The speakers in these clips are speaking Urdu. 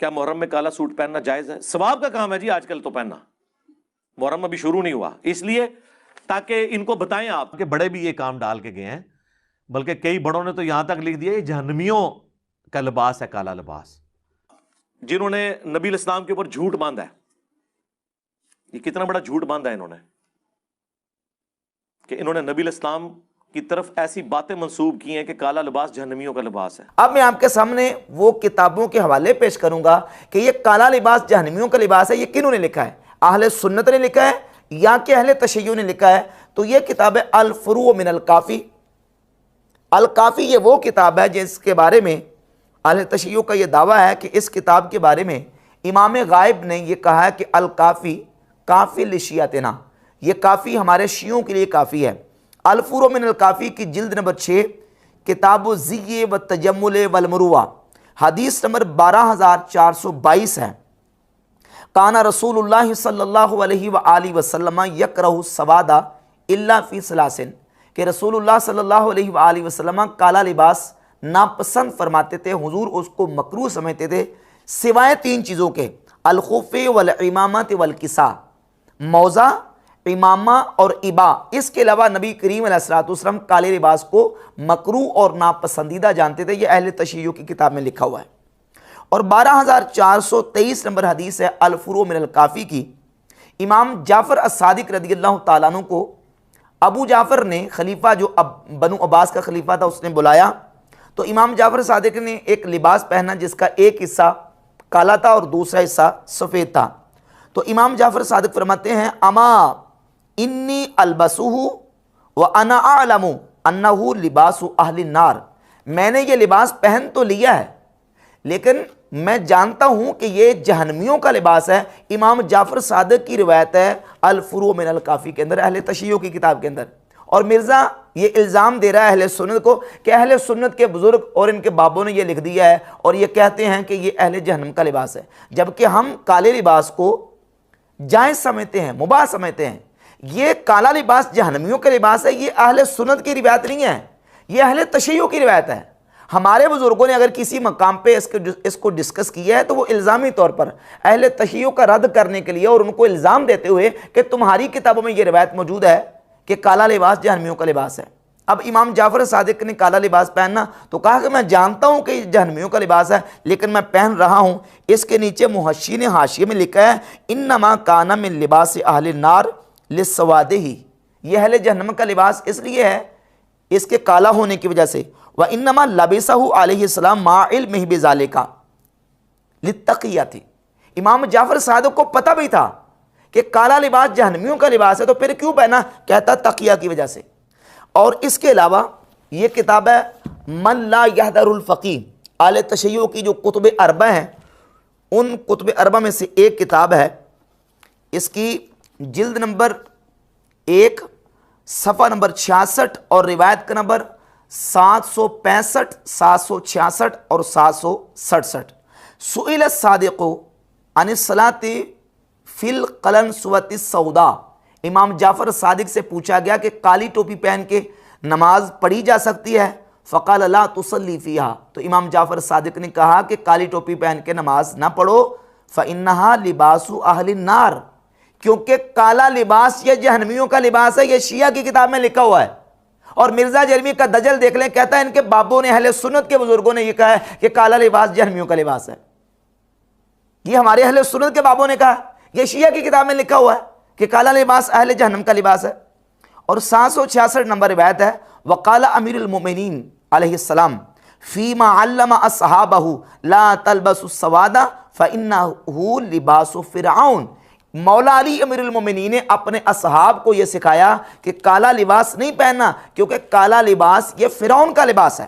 کیا محرم میں کالا سوٹ پہننا جائز ہے؟ ثواب کا کام ہے جی آج کل تو پہننا، محرم ابھی شروع نہیں ہوا، اس لیے تاکہ ان کو بتائیں آپ کہ بڑے بھی یہ کام ڈال کے گئے ہیں، بلکہ کئی بڑوں نے تو یہاں تک لکھ دیا یہ جہنمیوں کا لباس ہے کالا لباس، جنہوں نے نبی الاسلام کے اوپر جھوٹ باندھا ہے۔ یہ کتنا بڑا جھوٹ باندھا ہے انہوں نے کہ انہوں نے نبی الاسلام کی طرف ایسی باتیں منسوب کی ہیں کہ کالا لباس جہنمیوں کا لباس ہے۔ اب میں آپ کے سامنے وہ کتابوں کے حوالے پیش کروں گا کہ یہ کالا لباس جہنمیوں کا لباس ہے، یہ کنہوں نے لکھا ہے؟ اہل سنت نے لکھا ہے یا کہ اہل تشیع نے لکھا ہے؟ تو یہ کتاب ہے الفروع من الکافی۔ الکافی یہ وہ کتاب ہے جس کے بارے میں اہل تشیع کا یہ دعویٰ ہے کہ اس کتاب کے بارے میں امام غائب نے یہ کہا ہے کہ الکافی کافی لشیعتنا، یہ کافی ہمارے شیعوں کے لیے کافی ہے۔ الفروع من الکافی کی جلد نمبر 6 کتاب الزی والتجمل والمروہ، حدیث نمبر 12422 ہے۔ کان رسول اللہ صلی اللہ علیہ وآلہ وسلم یکرہ السواد الا فی ثلاث، کہ رسول اللہ صلی اللہ علیہ وآلہ وسلم کالا لباس ناپسند فرماتے تھے، حضور اس کو مکروہ سمجھتے تھے سوائے 3 چیزوں کے، الخف والعمامۃ والکساء، موزہ، امامہ اور ابا۔ اس کے علاوہ نبی کریم علیہ الصلوۃ والسلام کالے لباس کو مکروہ اور ناپسندیدہ جانتے تھے، یہ اہل تشیع کی کتاب میں لکھا ہوا ہے۔ اور 12423 نمبر حدیث ہے الفروع من الکافی کی۔ امام جعفر الصادق رضی اللہ تعالیٰ عنہ کو ابو جعفر نے، خلیفہ جو بنو عباس کا خلیفہ تھا، اس نے بلایا تو امام جعفر صادق نے ایک لباس پہنا جس کا ایک حصہ کالا تھا اور دوسرا حصہ سفید تھا۔ تو امام جعفر صادق فرماتے ہیں اما انی البسہ وانا اعلم انہ لباس اہل النار، میں نے یہ لباس پہن تو لیا ہے لیکن میں جانتا ہوں کہ یہ جہنمیوں کا لباس ہے۔ امام جعفر صادق کی روایت ہے الفروع من الکافی کے اندر، اہل تشیع کی کتاب کے اندر۔ اور مرزا یہ الزام دے رہا ہے اہل سنت کو کہ اہل سنت کے بزرگ اور ان کے بابوں نے یہ لکھ دیا ہے اور یہ کہتے ہیں کہ یہ اہل جہنم کا لباس ہے، جبکہ ہم کالے لباس کو جائز سمجھتے ہیں، مباح سمجھتے ہیں۔ یہ کالا لباس جہنمیوں کا لباس ہے، یہ اہل سنت کی روایت نہیں ہے، یہ اہل تشیع کی روایت ہے۔ ہمارے بزرگوں نے اگر کسی مقام پہ اس کو ڈسکس کیا ہے تو وہ الزامی طور پر اہل تشیع کا رد کرنے کے لیے اور ان کو الزام دیتے ہوئے کہ تمہاری کتابوں میں یہ روایت موجود ہے کہ کالا لباس جہنمیوں کا لباس ہے۔ اب امام جعفر صادق نے کالا لباس پہننا تو کہا کہ میں جانتا ہوں کہ یہ جہنمیوں کا لباس ہے لیکن میں پہن رہا ہوں۔ اس کے نیچے محشی نے حاشیے میں لکھا ہے انما کان من لباس اہل النار للسوادہ، یہ اہل جہنم کا لباس اس لیے ہے اس کے کالا ہونے کی وجہ سے، وانما لبسہ علیہ السلام مع علمہ بذالک للتقیہ، امام جعفر صادق کو پتہ بھی تھا کہ کالا لباس جہنمیوں کا لباس ہے تو پھر کیوں پہنا؟ کہتا تقیہ کی وجہ سے۔ اور اس کے علاوہ یہ کتاب ہے من لا یحذر الفقیہ، اہل تشیع کی جو کتب اربع ہیں ان کتب اربع میں سے ایک کتاب ہے، اس کی جلد نمبر 1 صفحہ نمبر 66 اور روایت کا نمبر 765 766 اور 767۔ سئل الصادق عن الصلاۃ فی القلنسوۃ السوداء، امام جعفر صادق سے پوچھا گیا کہ کالی ٹوپی پہن کے نماز پڑھی جا سکتی ہے؟ فقال لا تصلی فیہا، تو امام جعفر صادق نے کہا کہ کالی ٹوپی پہن کے نماز نہ پڑھو، فإنہا لباس اہل النار، کیونکہ کالا لباس یہ جہنمیوں کا لباس ہے، یہ شیعہ کی کتاب میں لکھا ہوا ہے۔ اور مرزا جرمی کا دجل دیکھ لیں، کہتا ہے ان کے بابوں نے، اہل سنت کے بزرگوں نے یہ کہا ہے کہ کالا لباس جہنمیوں کا لباس ہے۔ یہ ہمارے اہل سنت کے بابوں نے کہا، یہ شیعہ کی کتاب میں لکھا ہوا ہے کہ کالا لباس اہل جہنم کا لباس ہے۔ اور 766 نمبر روایت ہے وقال امیر المؤمنین علیہ السلام فیما علم اصحابہ لا تلبسوا السواد فانہ لباس فرعون، مولا علی امیر المومنین نے اپنے اصحاب کو یہ سکھایا کہ کالا لباس نہیں پہننا کیونکہ کالا لباس یہ فرعون کا لباس ہے۔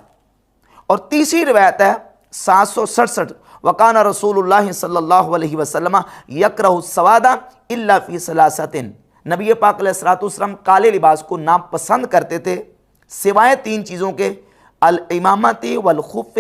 اور تیسری روایت ہے 767 وکان رسول اللہ صلی اللہ علیہ وسلم یکرہ السواد الا فی ثلاثۃ، نبی پاک علیہ الصلوۃ والسلام کالے لباس کو ناپسند کرتے تھے سوائے 3 چیزوں کے، الامامۃ والخف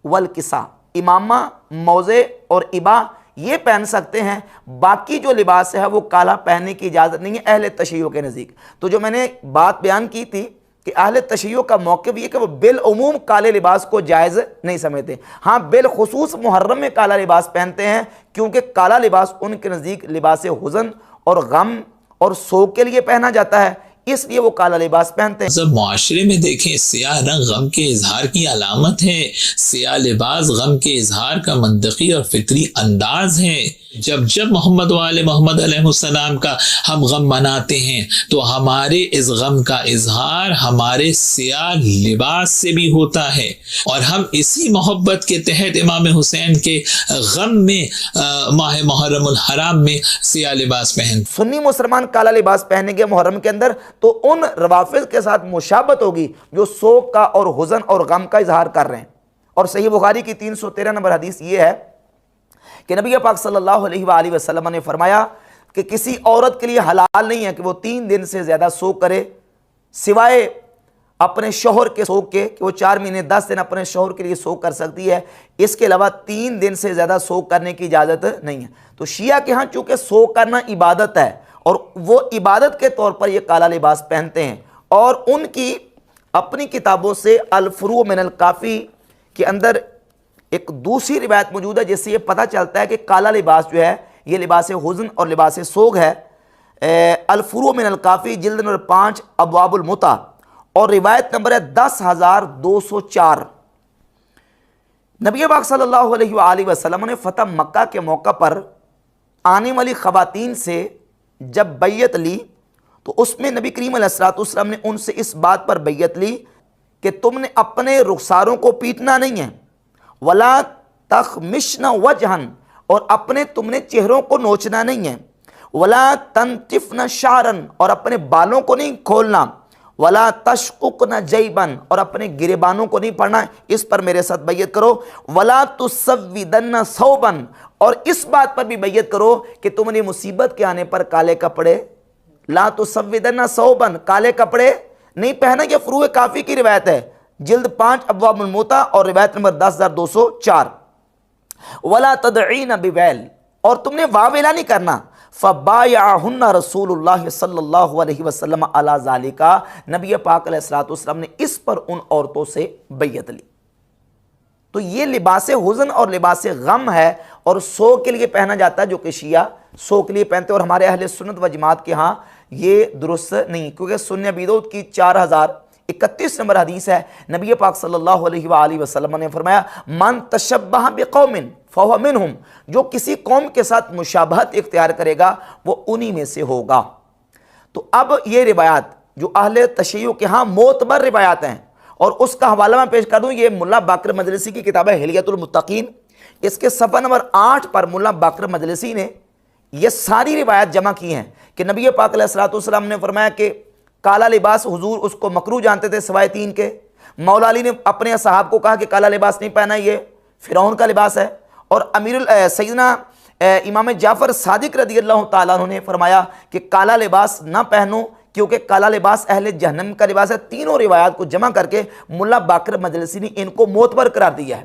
والکساء، امامہ، موزے اور ابا یہ پہن سکتے ہیں، باقی جو لباس ہے وہ کالا پہننے کی اجازت نہیں ہے اہل تشیع کے نزدیک۔ تو جو میں نے بات بیان کی تھی کہ اہل تشیع کا موقف یہ کہ وہ بالعموم کالے لباس کو جائز نہیں سمجھتے، ہاں بالخصوص محرم میں کالا لباس پہنتے ہیں، کیونکہ کالا لباس ان کے نزدیک لباس حزن اور غم اور سوگ کے لیے پہنا جاتا ہے، اس لیے وہ کالا لباس پہنتے ہیں۔ جب معاشرے میں دیکھیں سیاہ رنگ غم کے اظہار کی علامت ہے، سیاہ لباس غم کے اظہار کا منطقی اور فطری انداز ہے۔ جب محمد و آل محمد علیہ السلام کا ہم غم مناتے ہیں تو ہمارے اس غم کا اظہار ہمارے سیاہ لباس سے بھی ہوتا ہے، اور ہم اسی محبت کے تحت امام حسین کے غم میں ماہ محرم الحرام میں سیاہ لباس پہن۔ سنی مسلمان کالا لباس پہنیں گے محرم کے اندر تو ان روافض کے ساتھ مشابہت ہوگی جو سوگ کا اور حزن اور غم کا اظہار کر رہے ہیں۔ اور صحیح بخاری کی 313 نمبر حدیث یہ ہے کہ نبی پاک صلی اللہ علیہ وآلہ وسلم نے فرمایا کہ کسی عورت کے لیے حلال نہیں ہے کہ وہ 3 دن سے زیادہ سوگ کرے سوائے اپنے شوہر کے سوگ کے، کہ وہ 4 مہینے 10 دن اپنے شوہر کے لیے سوگ کر سکتی ہے، اس کے علاوہ 3 دن سے زیادہ سوگ کرنے کی اجازت نہیں ہے۔ تو شیعہ کے ہاں چونکہ سوگ کرنا عبادت ہے اور وہ عبادت کے طور پر یہ کالا لباس پہنتے ہیں، اور ان کی اپنی کتابوں سے الفروع من الکافی کے اندر ایک دوسری روایت موجود ہے جس سے یہ پتہ چلتا ہے کہ کالا لباس جو ہے یہ لباس حزن اور لباس سوگ ہے۔ الفروع من الکافی جلد نمبر 5 ابواب المتع، اور روایت نمبر ہے 10,204۔ نبی پاک صلی اللہ علیہ وآلہ وسلم نے فتح مکہ کے موقع پر آنے والی خواتین سے جب بیعت لی تو اس میں نبی کریم علیہ السلام نے ان سے اس بات پر بیعت لی کہ تم نے اپنے رخساروں کو پیٹنا نہیں ہے، ولا تخمشن وجہن، اور تم نے چہروں کو نوچنا نہیں ہے، ولا تنتفن شعرن، اور اپنے بالوں کو نہیں کھولنا، ولا تشققن جیبن، اور اپنے گریبانوں کو نہیں پڑھنا، اس پر میرے ساتھ بیعت کرو، ولا تسودن ثوبن، اور اس بات پر بھی بیعت کرو کہ تم نے مصیبت کے آنے پر کالے کپڑے، لا تسودن ثوبن، کالے کپڑے نہیں پہنا۔ یہ فروع کافی کی روایت ہے، جلد 5 ابواب المتع اور روایت نمبر 10,204۔ ولا تدعین بویل، اور تم نے واویلا نہیں کرنا۔ فبایعہن رسول اللہ صلی اللہ علیہ وسلم علی ذالک، نبی پاک علیہ السلام نے اس پر ان عورتوں سے بیعت لی۔ تو یہ لباس حزن اور لباس غم ہے اور سوگ کے لیے پہنا جاتا ہے، جو کہ شیعہ سوگ کے لیے پہنتے ہیں، اور ہمارے اہل سنت و جماعت کے ہاں یہ درست نہیں، کیونکہ سنن ابی داؤد کی 4031 نمبر حدیث ہے، نبی پاک صلی اللہ علیہ وآلہ وسلم نے فرمایا من تشبہ بقوم فہو منہم، جو کسی قوم کے ساتھ مشابہت اختیار کرے گا وہ انہی میں سے ہوگا۔ تو اب یہ روایات جو اہل تشیع کے ہاں معتبر روایات ہیں، اور اس کا حوالہ میں پیش کر دوں، یہ ملا باقر مجلسی کی کتاب ہے حلیۃ المتقین، اس کے صفحہ نمبر 8 پر ملا باقر مجلسی نے یہ ساری روایات جمع کی ہیں کہ نبی پاک علیہ السلام نے فرمایا کہ کالا لباس حضور اس کو مکروہ جانتے تھے سوائے 3 کے۔ مولا علی نے اپنے اصحاب کو کہا کہ کالا لباس نہیں پہنا، یہ فرعون کا لباس ہے، اور سیدنا امام جعفر صادق رضی اللہ تعالیٰ عنہ نے فرمایا کہ کالا لباس نہ پہنو کیونکہ کالا لباس اہل جہنم کا لباس ہے۔ تینوں روایات کو جمع کر کے ملا باقر مجلسی نے ان کو معتبر قرار دیا ہے۔